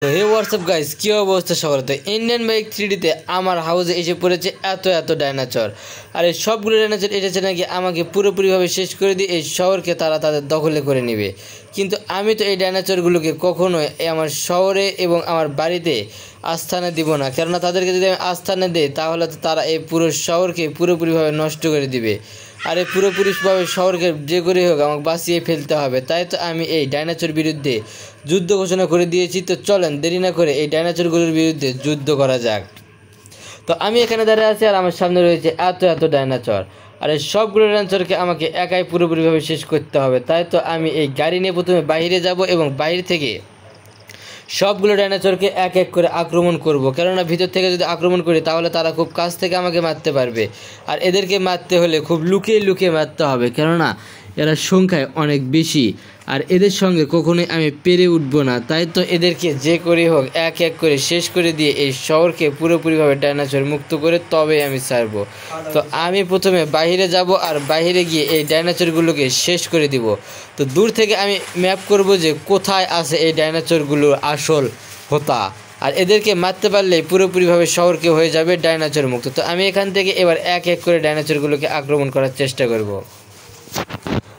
তো হে WhatsApp guys, কী অবস্থা সবার? তো ইন্ডিয়ান বাইক 3Dতে আমার হাউসে এসে পড়েছে এত ডাইনোসর। আর এই সবগুলো ডাইনোসর এসেছে নাকি আমাকে পুরোপুরিভাবে শেষ করে দিয়ে এই শহরকে তারা তাদের দখলে করে নেবে। কিন্তু আমি তো এই ডাইনোসরগুলোকে কখনোই আমার শহরে এবং আমার বাড়িতে আস্থানে দিব না, কেননা তাদেরকে যদি আমি আস্থানে দিই তাহলে তো তারা এই পুরো শহরকে পুরোপুরিভাবে নষ্ট করে দিবে। আর এই পুরোপুরিভাবে শহরকে যে করে হোক আমাকে বাঁচিয়ে ফেলতে হবে। তাই তো আমি এই ডাইনোসর বিরুদ্ধে যুদ্ধ ঘোষণা করে দিয়েছি। তো চলেন দেরি না করে এই ডাইনোসরগুলোর বিরুদ্ধে যুদ্ধ করা যাক। তো আমি এখানে দাঁড়িয়ে আছি আর আমার সামনে রয়েছে এত ডাইনোসর। আর এই সবগুলো ডাইনোসরকে আমাকে একাই পুরোপুরিভাবে শেষ করতে হবে। তাই তো আমি এই গাড়ি নিয়ে প্রথমে বাইরে যাব এবং বাইরে থেকে সবগুলো ডাইনোসরকে এক এক করে আক্রমণ করব, কেননা ভিতর থেকে যদি আক্রমণ করি তাহলে তারা খুব কাছ থেকে আমাকে মারতে পারবে। আর এদেরকে মারতে হলে খুব লুকিয়ে মারতে হবে, কেননা এরা সংখ্যায় অনেক বেশি আর এদের সঙ্গে কখনোই আমি পেরে উঠব না। তাই তো এদেরকে যে করে হোক এক এক করে শেষ করে দিয়ে এই শহরকে পুরোপুরিভাবে ডাইনোসর মুক্ত করে তবে আমি ছাড়ব। তো আমি প্রথমে বাইরে যাব আর বাইরে গিয়ে এই ডাইনোসরগুলোকে শেষ করে দিব। তো দূর থেকে আমি ম্যাপ করব যে কোথায় আছে এই ডাইনোসরগুলোর আসল হোতা, আর এদেরকে মারতে পারলেই পুরোপুরিভাবে শহরকে হয়ে যাবে ডাইনোসর মুক্ত। তো আমি এখান থেকে এবার এক এক করে ডাইনোসরগুলোকে আক্রমণ করার চেষ্টা করব।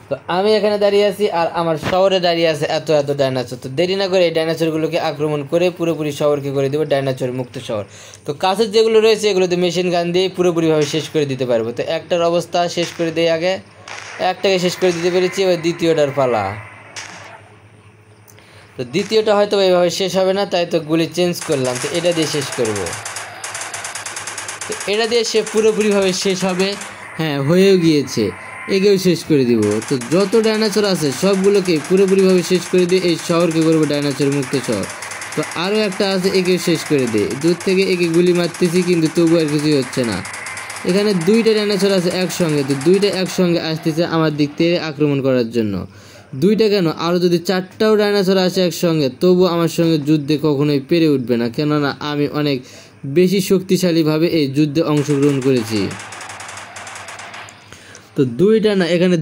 তো আমি এখানে দাঁড়িয়ে আছি আর আমার শহরে দাঁড়িয়ে আছে এত ডাইনোসর। তো দেরি না করে এই ডাইনোসরগুলোকে আক্রমণ করে পুরোপুরি শহরকে করে দেবো ডাইনোসর মুক্ত শহর। তো কাছের যেগুলো রয়েছে এগুলোতে মেশিন গান দিয়ে পুরোপুরিভাবে শেষ করে দিতে পারবো। তো একটার অবস্থা শেষ করে দিই, আগে একটাকে শেষ করে দিতে পেরেছি, এবার দ্বিতীয়টার পালা। তো দ্বিতীয়টা হয়তো এইভাবে শেষ হবে না, তাই তো গুলি চেঞ্জ করলাম। তো এটা দিয়ে শেষ করব। তো এটা দিয়ে সে পুরোপুরিভাবে শেষ হবে। হ্যাঁ, হয়েও গিয়েছে, একেও শেষ করে দিব। তো যত ডাইনোসর আছে সবগুলোকে পুরোপুরিভাবে শেষ করে দিয়ে এই শহরকে করবো ডাইনোসর মুক্ত শহর। তো আরও একটা আছে, একেও শেষ করে দিই। দূর থেকে একে গুলি মারতেছি কিন্তু তবু আর কিছুই হচ্ছে না। এখানে দুইটা ডাইনোসর আছে একসঙ্গে, তো দুইটা একসঙ্গে আসতেছে আমার দিক থেকে আক্রমণ করার জন্য। দুইটা কেন, আরও যদি চারটাও ডাইনোসর আসে একসঙ্গে তবু আমার সঙ্গে যুদ্ধে কখনোই পেরে উঠবে না, কেননা আমি অনেক বেশি শক্তিশালীভাবে এই যুদ্ধে অংশগ্রহণ করেছি। তো দুইটা না, এখানে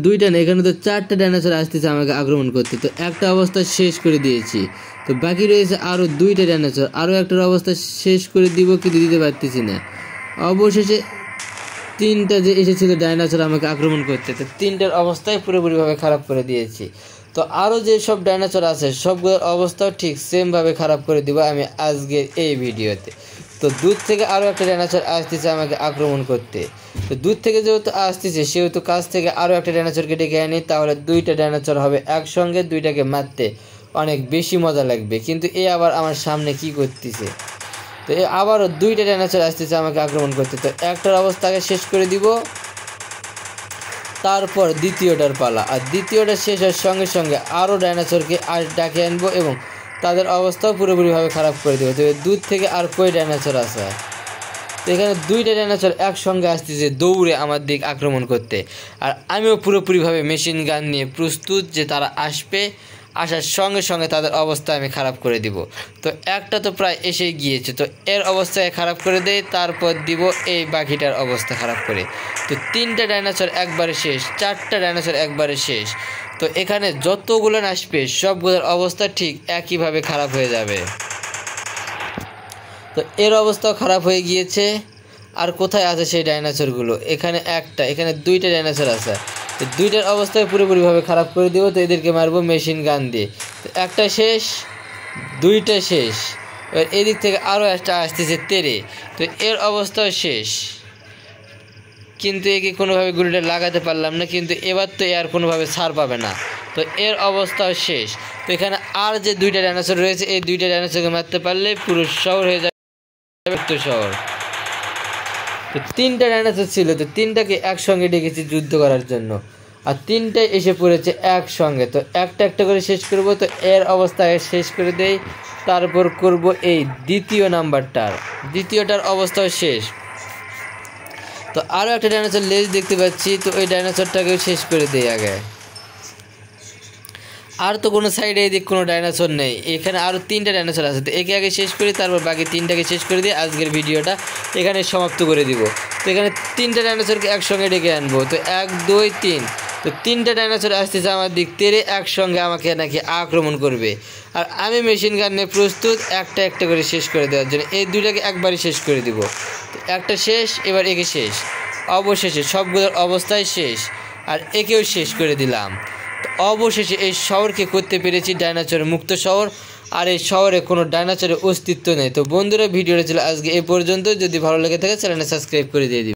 তো চারটা ডাইনোসর আসতেছে আমাকে আক্রমণ করতে। তো একটা অবস্থা শেষ করে দিয়েছি, তো বাকি রয়েছে আরও দুইটা ডাইনোসর। আরও একটার অবস্থা শেষ করে দিব কিন্তু দিতে পারতেছি না। অবশেষে তিনটা যে এসেছিল ডাইনোসর আমাকে আক্রমণ করতে, তো তিনটার অবস্থায় পুরোপুরিভাবে খারাপ করে দিয়েছি। তো আরও যে সব ডাইনোসর আছে সবগুলোর অবস্থাও ঠিক সেমভাবে খারাপ করে দিব আমি আজকের এই ভিডিওতে। তো দূর থেকে আরও একটা ডাইনোসর আসতেছে আমাকে আক্রমণ করতে। তো দূর থেকে যেহেতু আসতেছে সেহেতু কাছ থেকে আরও একটা ডাইনোসরকে ডেকে আনি, তাহলে দুইটা ডাইনোসর হবে একসঙ্গে, দুইটাকে মারতে অনেক বেশি মজা লাগবে। কিন্তু এ আবার আমার সামনে কি করতেছে? তো আবারও দুইটা ডাইনোসর আসতেছে আমাকে আক্রমণ করতে। তো একটার অবস্থাকে শেষ করে দিব, তারপর দ্বিতীয়টার পালা। আর দ্বিতীয়টা শেষ হওয়ার সঙ্গে সঙ্গে আরও ডাইনোসরকে আর ডাকে আনবো এবং তাদের অবস্থাও পুরোপুরিভাবে খারাপ করে দেবো। তো দূর থেকে আর কই ডাইনোসর আছে? তো এখানে দুইটা ডাইনোসর একসঙ্গে আসতেছে দৌড়ে আমার দিক আক্রমণ করতে। আর আমিও পুরোপুরিভাবে মেশিন গান নিয়ে প্রস্তুত যে তারা আসবে, আসার সঙ্গে সঙ্গে তাদের অবস্থা আমি খারাপ করে দিব। তো একটা তো প্রায় এসে গিয়েছে, তো এর অবস্থায় খারাপ করে দেই, তারপর দিব এই বাকিটার অবস্থা খারাপ করে। তো তিনটা ডাইনোসর একবারে শেষ, চারটা ডাইনোসর একবারে শেষ। তো এখানে যতগুলো আসবে সবগুলোর অবস্থা ঠিক একইভাবে খারাপ হয়ে যাবে। তো এর অবস্থাও খারাপ হয়ে গিয়েছে। আর কোথায় আছে সেই ডাইনোসরগুলো? এখানে দুইটা ডাইনোসর আছে, তো দুইটার অবস্থায় পুরোপুরিভাবে খারাপ করে দেবো। তো এদেরকে মারবো মেশিন গান দিয়ে। তো একটা শেষ, দুইটা শেষ। এবার এদিক থেকে আরও একটা আসতেছে তেরে, তো এর অবস্থাও শেষ। কিন্তু একে কোনোভাবে গুলিটা লাগাতে পারলাম না, কিন্তু এবার তো আর কোনোভাবে ছাড় পাবে না। তো এর অবস্থাও শেষ। তো এখানে আর যে দুইটা ডাইনোসর রয়েছে এই দুইটা ডাইনোসরকে মারতে পারলে পুরো শহর হয়ে যাবে শহর। তো তিনটা ডাইনোসর ছিল, তো তিনটাকে একসঙ্গে ডেকেছি যুদ্ধ করার জন্য, আর তিনটাই এসে পড়েছে একসঙ্গে। তো একটা একটা করে শেষ করব। তো এর অবস্থায় শেষ করে দেই, তারপর করব এই দ্বিতীয়টার অবস্থাও শেষ। তো আরও একটা ডাইনোসর লেজ দেখতে পাচ্ছি, তো ওই ডাইনোসরটাকেও শেষ করে দেই আগে। আর তো কোনো সাইডে এদিক কোনো ডাইনোসর নেই, এখানে আরও তিনটা ডাইনোসর আছে। তো একে আগে শেষ করি, তারপর বাকি তিনটাকে শেষ করে দিয়ে আজকের ভিডিওটা এখানে সমাপ্ত করে দিব। তো এখানে তিনটা ডাইনোসরকে একসঙ্গে ডেকে আনবো। তো 1 2 3, তো 3টা ডাইনোসর আসতেছে আমার দিক তেরে একসঙ্গে আমাকে নাকি আক্রমণ করবে। আর আমি মেশিন গান নিয়ে প্রস্তুত একটা একটা করে শেষ করে দেওয়ার জন্য। এই 2টাকে একবারই শেষ করে দিব। তো একটা শেষ, এবার একে শেষ, অবশেষে সবগুলোর অবস্থায় শেষ, আর একেও শেষ করে দিলাম। তো অবশেষে এই শহরকে করতে পেরেছি ডাইনোসর মুক্ত শহর, আর এই শহরে কোনো ডাইনোসরের অস্তিত্ব নেই। তো বন্ধুরা, ভিডিওটা ছিল আজকে এই পর্যন্ত। যদি ভালো লেগে থাকে চ্যানেলটা সাবস্ক্রাইব করে দিয়ে দিন।